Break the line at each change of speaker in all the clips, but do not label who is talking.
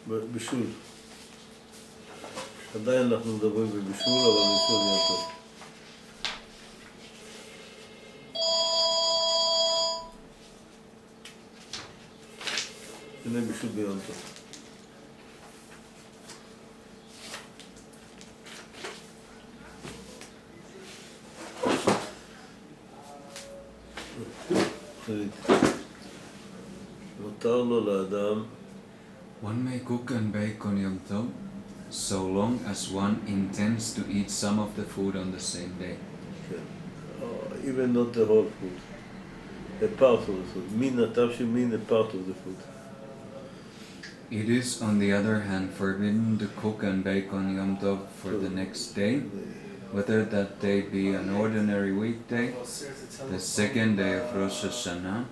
בישול. עדיין אנחנו מדברים בבישול, אבל בישול יהיה טוב. הנה בישול ביום טוב. מותר לו לאדם
One may cook and bake on Yom Tov, so long as one intends to eat some of the food on the same day.
Even not the whole food, a part of the food. Min atav shemin, a part of the food.
It is, on the other hand, forbidden to cook and bake on Yom Tov for the next day, whether that day be an ordinary weekday, the second day of Rosh Hashanah,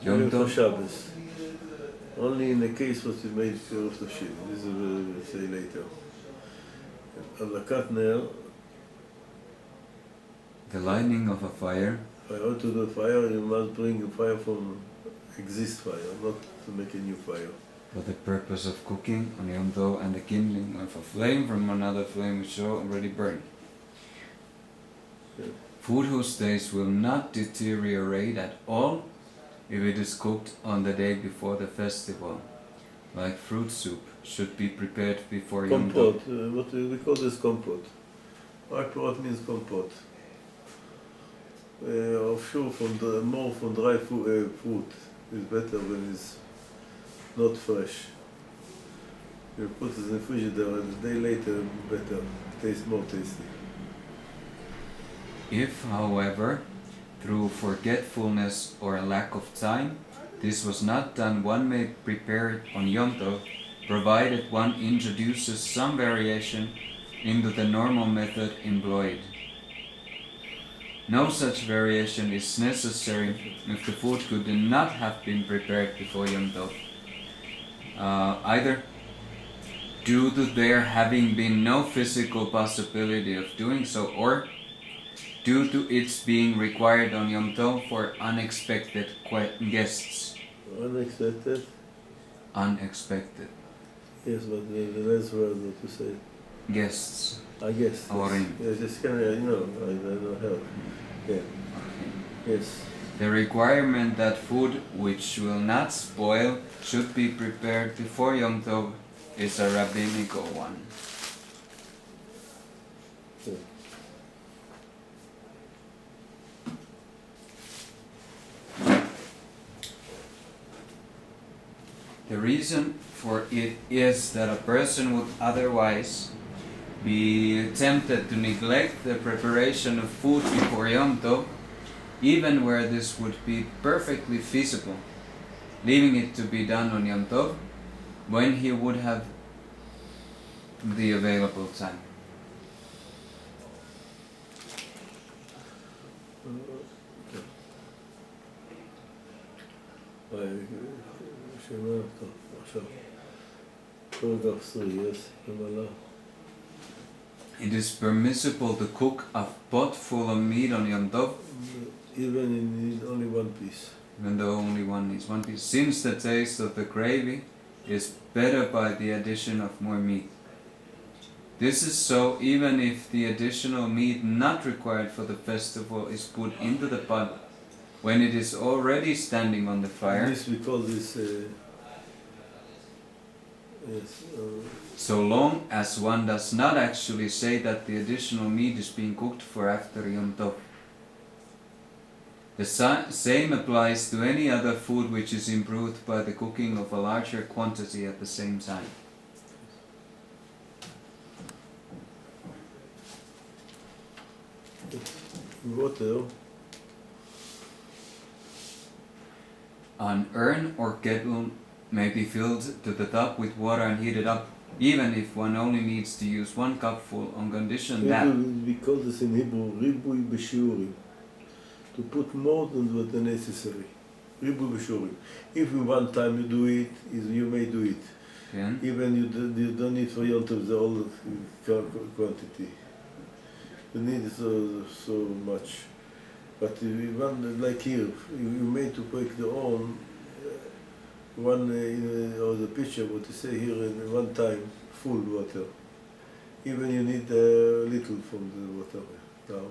Yom Tov,
Shabbos. Only in the case what you made for Rosh Hashanah. This will say later. Adlakat ner,
the lighting of a fire.
if I want to do fire, you must bring a fire from exist fire, not to make a new fire.
For the purpose of cooking on Yom Tov and the kindling of a flame from another flame which already burned.
Yeah.
Food whose taste will not deteriorate at all if it is cooked on the day before the festival, like fruit soup, should be prepared before Yom Tov.
Compote, what we call this compote. Compote means compote. Sure, more from dry fruit is better when it's not fresh. You put it in the refrigerator and a day later, better, tastes more tasty.
If, however, through forgetfulness or a lack of time, this was not done, one may prepare it on Yom Tov, provided one introduces some variation into the normal method employed. No such variation is necessary if the food could not have been prepared before Yom Tov, either due to there having been no physical possibility of doing so, or due to its being required on Yom Tov for unexpected guests.
Unexpected?
Unexpected.
Yes, but the last word what to say.
Guests.
I guess. Yes, it's kind of, I don't know. Yeah. Yes.
The requirement that food which will not spoil should be prepared before Yom Tov is a rabbinical one.
Yeah.
The reason for it is that a person would otherwise be tempted to neglect the preparation of food before Yom Tov, even where this would be perfectly feasible, leaving it to be done on Yom Tov when he would have the available time. It is permissible to cook a pot full of meat on Yom Tov,
even in only one piece.
Even though only one needs one piece, since the taste of the gravy is better by the addition of more meat. This is so even if the additional meat not required for the festival is put into the pot when it is already standing on the fire.
This we call this.
So long as one does not actually say that the additional meat is being cooked for after Yom Tov. The same applies to any other food which is improved by the cooking of a larger quantity at the same time.
Water.
An urn or kettle may be filled to the top with water and heated up, even if one only needs to use 1 cupful on condition that...
We call this in Hebrew, ribui b'shiurim. To put more than what is necessary. Ribui b'shiurim. If in one time you do it, you may do it.
Yeah.
Even you don't need for Yom Tov the whole quantity. You need so much. But if you want, like here, you made to break the own, one or the picture, what you say here in one time, full water. Even you need little from the water now.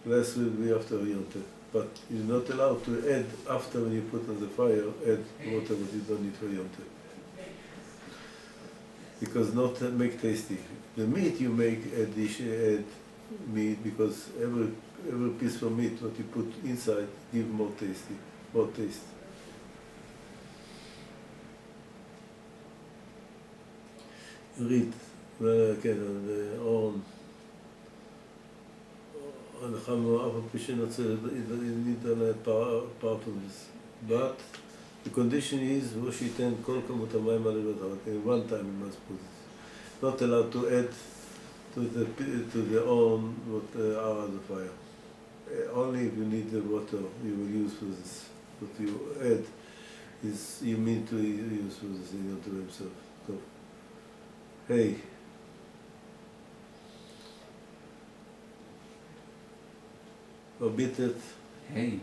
Less will be after Yom Tov. But you're not allowed to add after when you put on the fire, add water that you don't need for Yom Tov. Because not make tasty. The meat you make add meat because every piece of meat what you put inside give more taste. Read, כן, אורן, הלכה אף על פי שנוצר, need part of this. But the condition is, הוא שייתן כל כמות המים על לבד, in one time you must put it. Not allowed to add to the own what are on the fire. Only if you need the water you will use for this. What you add is you mean to use for this in Yom Tov himself. So, hey. Forbidden.
Hey.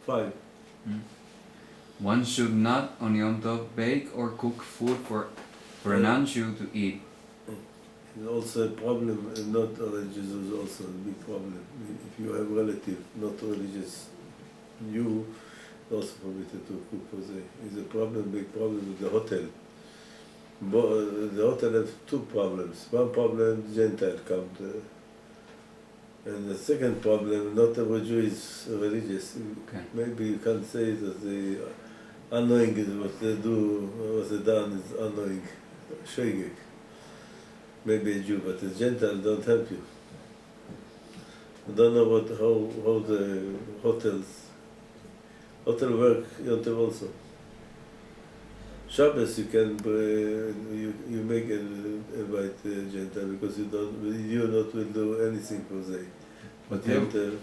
5.
One should not on Yom Tov bake or cook food for a non-Jew to eat.
And also a problem, not religious is also a big problem. If you have relative, not religious, you also forbidden to cook for them. It's a problem, big problem with the hotel. The hotel has two problems. One problem, Gentile come to, and the second problem, not every Jew is religious.
Okay.
Maybe you can say that the annoying is what they do, what they done is annoying, shaggy. Maybe a Jew, but a Gentile don't help you. I don't know how the hotel work Yom Tov also. Shabbos you can you make invite Gentile because you not will do anything for they. But Yom Tov,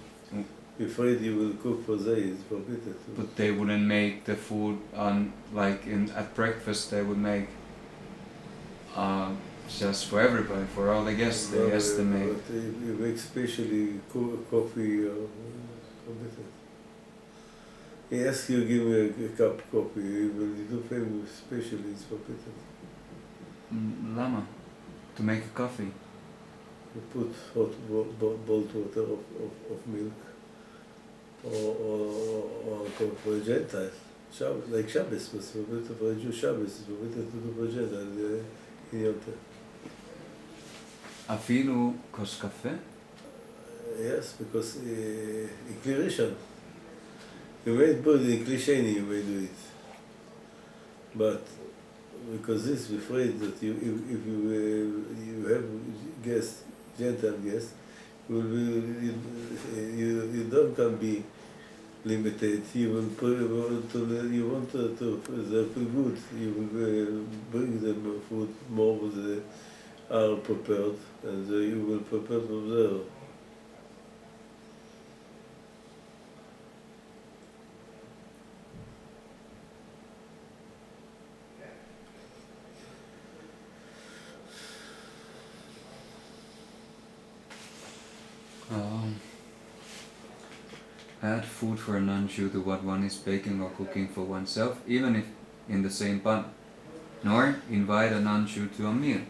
afraid you will cook for they is forbidden.
But they wouldn't make the food on at breakfast. They would make just for everybody, for all the guests. They estimate.
But you make specially coffee forbidden. He asks you give me a cup of coffee. When you do family specially, it's forbidden.
Lama, to make a coffee.
You put hot boiled water of milk, or for a Gentile. Like Shabbos was forbidden for a Jew. Shabbos is forbidden to do for a Gentile in Yom Tov.
אפילו כוס קפה?
Yes, because Kli Rishon. You may put in Kli Sheni, you may do it. But because this, we're afraid that if you have guests, Gentile guests, you don't can be limited. You want to feel good. You will bring them food more than are prepared, and you will prepare from there.
Add food for a non-Jew to what one is baking or cooking for oneself, even if in the same pan. Nor invite a non-Jew to a meal,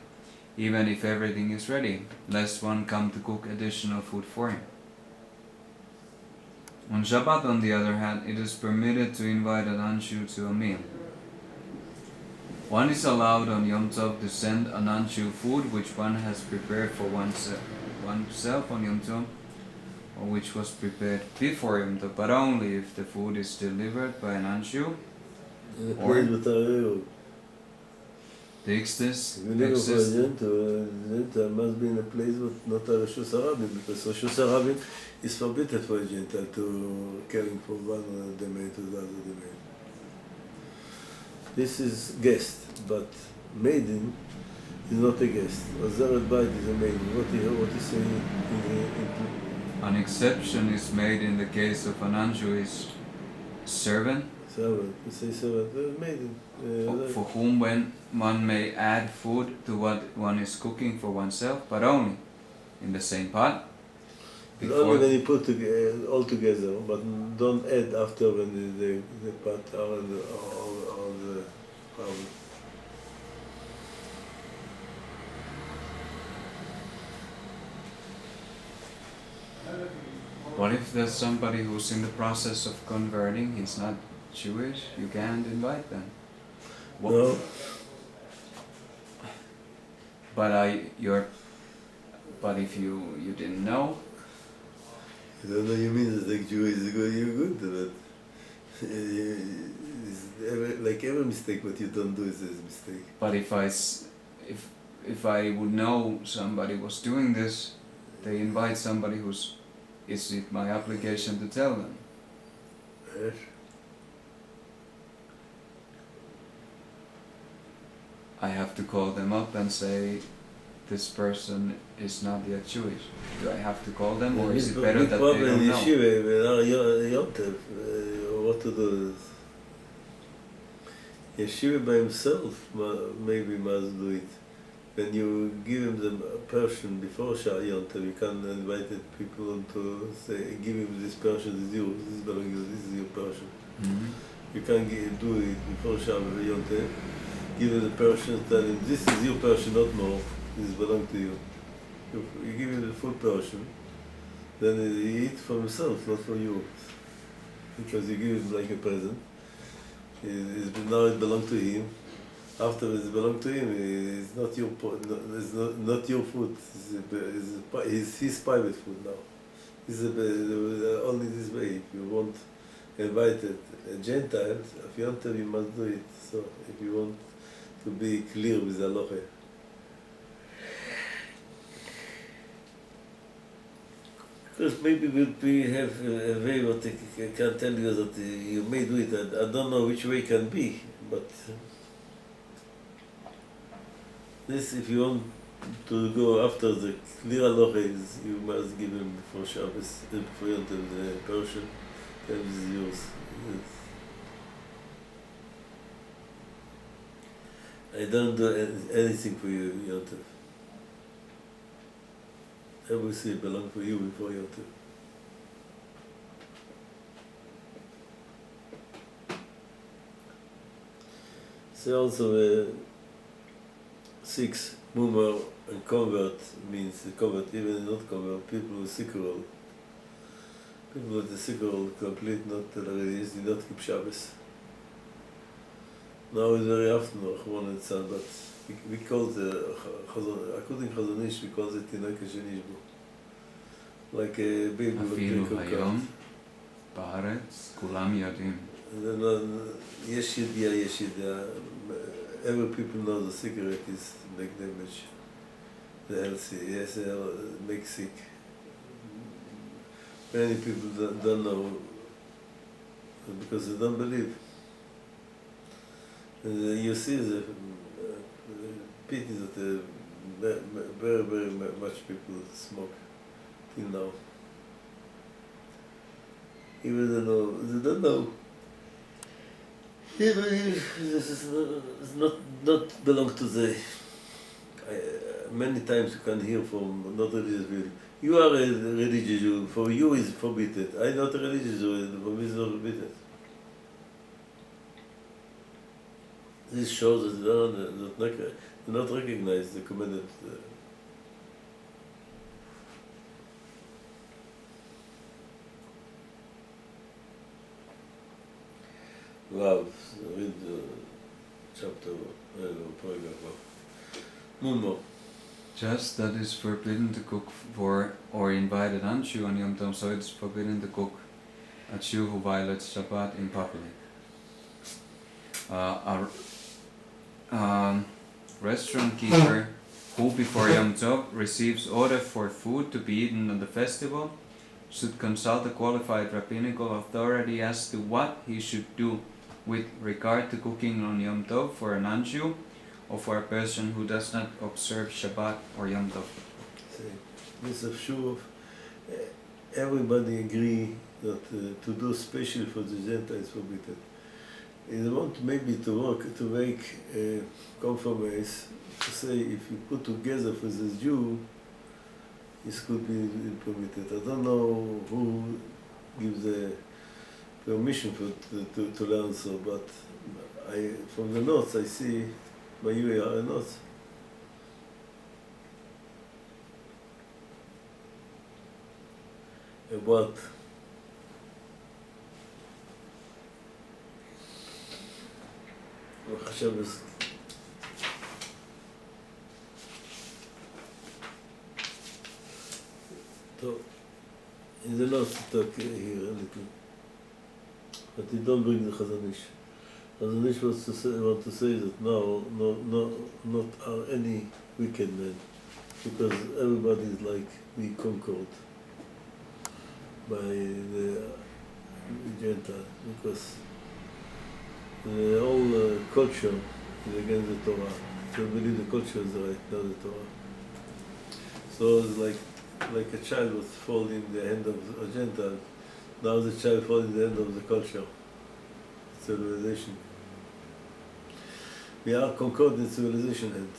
even if everything is ready, lest one come to cook additional food for him. On Shabbat, on the other hand, it is permitted to invite a non-Jew to a meal. One is allowed on Yom Tov to send a non-Jew food which one has prepared for oneself on Yom Tov, or which was prepared before Yom Tov, but only if the food is delivered by a non-Jew, or the excess.
If you live for a Gentile must be in a place but not a Rosh Hashanah, because Rosh Hashanah is forbidden for a Gentile to carry from one domain to the other domain. This is guest, but maiden is not a guest. Azeret Bait is a maiden. What is saying in
An exception is made in the case of a non-Jewish servant,
servant. You say servant, maiden.
for whom one may add food to what one is cooking for oneself, but only in the same pot.
Only when you put all together, but don't add after when the pot are on the problem.
What if there's somebody who's in the process of converting, he's not Jewish, you can't invite them? What?
No.
But if you didn't know,
I don't know, you mean that like Jew is good, you're good to that. Like every mistake what you don't do is a mistake.
but if I would know somebody was doing this, they invite somebody who's, is it my obligation to tell them?
Yes.
I have to call them up and say, this person is not yet Jewish. Do I have to call them, or is it better that they don't know?
Yeshiva, Yom Tov, what to do? Yeshiva by himself maybe must do it. When you give him the portion before Yom Tov, you can invite people to say, give him this portion, this is yours, this belongs you, this is your portion.
Mm-hmm.
You can do it before Yom Tov, give him the portion, tell him, this is your portion, not more. This belongs to you. You give him the full portion, then he eats for himself, not for you. Because you give him like a present. Now it belongs to him. Afterwards it belongs to him. It's not your it's not your food. It's his private food now. This is only this way. If you want invited a Gentile, if you want to, you must do it. So if you want to be clear with the halacha. Because maybe we have a way what I can tell you that you may do it. I don't know which way it can be, but this, if you want to go after the clear halacha, you must give him before Shabbos, before Yom Tov, the portion, then this is yours. I don't do anything for you, Yom Tov. Everything belongs for you before Yom Tov. So also 6, mumar and convert means convert, even not convert, people with sickle. People with the sickle complete, not religious, did not keep Shabbos. Now it's very often, Achron and Tzad, but we call it, according to Chazon Ish, we call it Tinoka Shenishbu. Like a baby with drink of
היום בארץ כולם יודעים.
יש ידיעה. Every people know the cigarette is make damage, the healthy, yes, make sick. Many people don't know because they don't believe. And you see the pity that very, very much people smoke till now. Even they don't know. Even if this is not belong to the. Many times you can hear from not religious people. You are a religious Jew. For you is forbidden. I'm not a religious Jew. For me is not forbidden. This shows that they do not recognize the commanded. Wow, read chapter, paragraph.
Just that it's forbidden to cook for or invite a non-Jew on Yom Tov, so it's forbidden to cook a Jew who violates Shabbat in public. A restaurant keeper who before Yom Tov receives order for food to be eaten on the festival should consult a qualified rabbinical authority as to what he should do with regard to cooking on Yom Tov for a non-Jew or for a person who does not observe Shabbat or Yom Tov.
This is sure everybody agree that to do special for the Gentiles is forbidden. They want maybe to make a compromise, to say if you put together for this Jew, this could be permitted. I don't know who gives the permission to learn so, but from the notes I see my UAR notes. About Hashabas. So, in the notes to talk here a little, but you don't bring the Chazon Ish. Chazon Ish want to say that now, not are any wicked men, because everybody is like we conquered by the Gentile, because the whole culture is against the Torah. So I believe the culture is right, not the Torah. So it's like a child was falling in the hand of a Gentile. Now the child falls in the hand of the culture, civilization. We are conquered in civilization hand.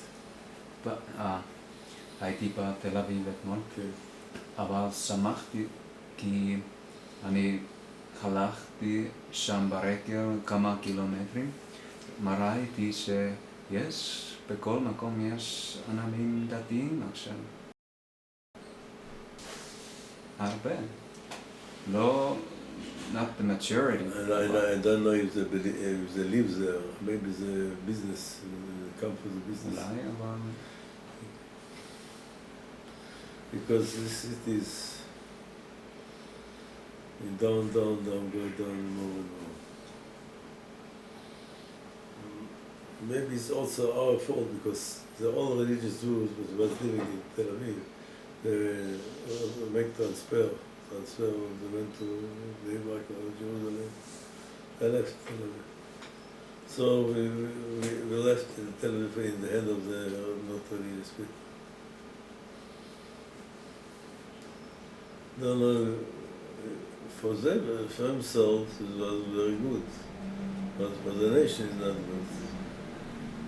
הייתי בתל אביב אתמול,
כן.
אבל שמחתי כי אני הלכתי שם ברגל כמה קילומטרים, ראיתי שיש, בכל מקום יש ענבים דתיים עכשיו. הרבה. לא, not the maturity.
And I don't know if they live there. Maybe the business, come for the business.
אולי, אבל...
Because this city is down, go down more and more. Maybe it's also our fault because the all religious Jews was living in Tel Aviv. They make transfer of the men to the Iraq or Jerusalem. They left Tel Aviv. So we left Tel Aviv in the hand of the not religious people. No, for them, for themselves, it was very good. But for the nation, it's not good.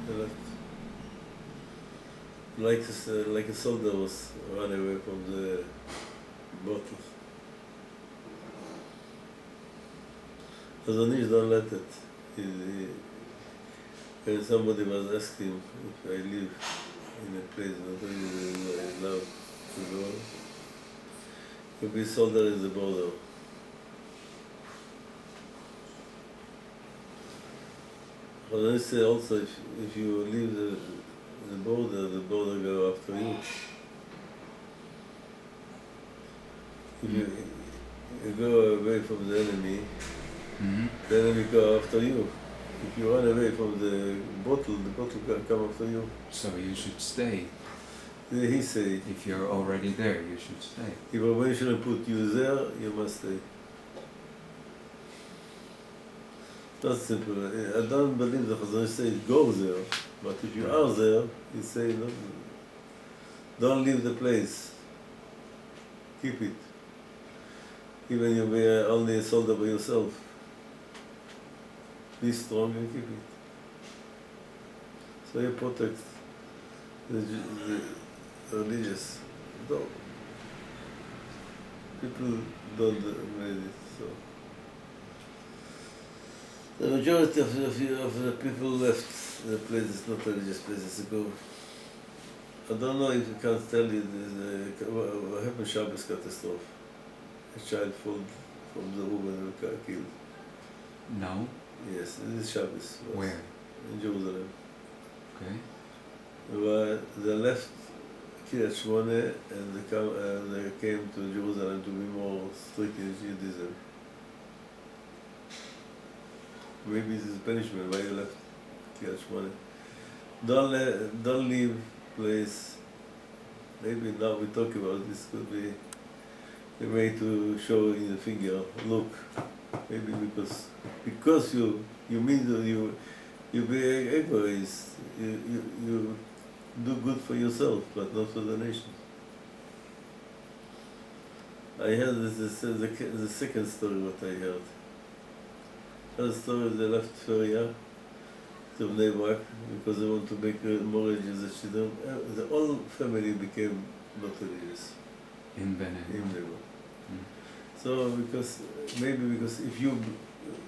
They left. Like a soldier was run away from the bottle. Hazonish don't let it. When somebody was asking him if I live in a place not really allowed to go, to be soldier is the border. Hazonish say also if you leave the border go after you. If you go away from the enemy, the enemy go after you. If you run away from the bottle can come after you.
So you should stay.
He say,
If you're already there, you should stay.
if a shouldn't put you there, you must stay. Not simple. I don't believe the Chazon say go there, but if you are there, he say no, don't leave the place. Keep it. Even you be only a soldier by yourself. Be strong and keep it. So you protect the religious. No. People don't make it so. The majority of the people left the places, not religious places to go. I don't know if you can tell you what happened Shabbos catastrophe. A child fell from the roof and got killed.
No?
Yes, this is Shabbos.
Where?
In Jerusalem.
Okay.
They left Kiryat Shmone and they came to Jerusalem to be more strict in Judaism. Maybe this is punishment why you left Kiryat Shmone. Don't leave place. Maybe now we talk about this could be a way to show in the finger. Look, maybe because you mean that you be egoist. You do good for yourself, but not for the nation. I heard the second story what I heard. First story they left Feria to Bnei Brak because they want to make more religious the children. The whole family became not religious.
In Bnei
In Bnei Brak. So because if you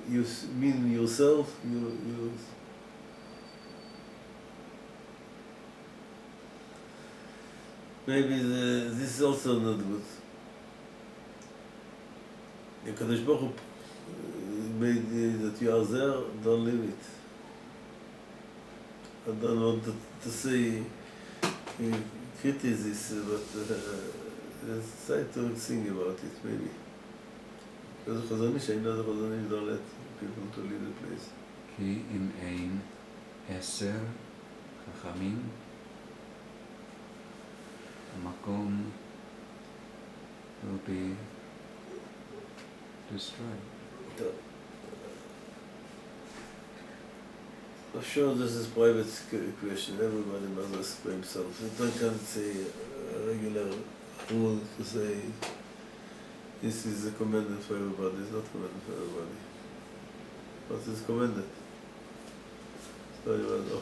you mean yourself, you maybe this is also not good. The Kadosh Baruch Hu made that you are there, don't leave it. I don't want to say criticism, but try to think about it, maybe. Because the Chazon Ish, I know the Chazon Ish don't let people to leave the place.
כי אם אין 10 חכמים, המקום will be destroyed.
I'm sure this is private question. Everybody must ask for himself. You can't say a regular rule to say this is a commanded for everybody. It's not commanded for everybody. But it's commanded. So you know.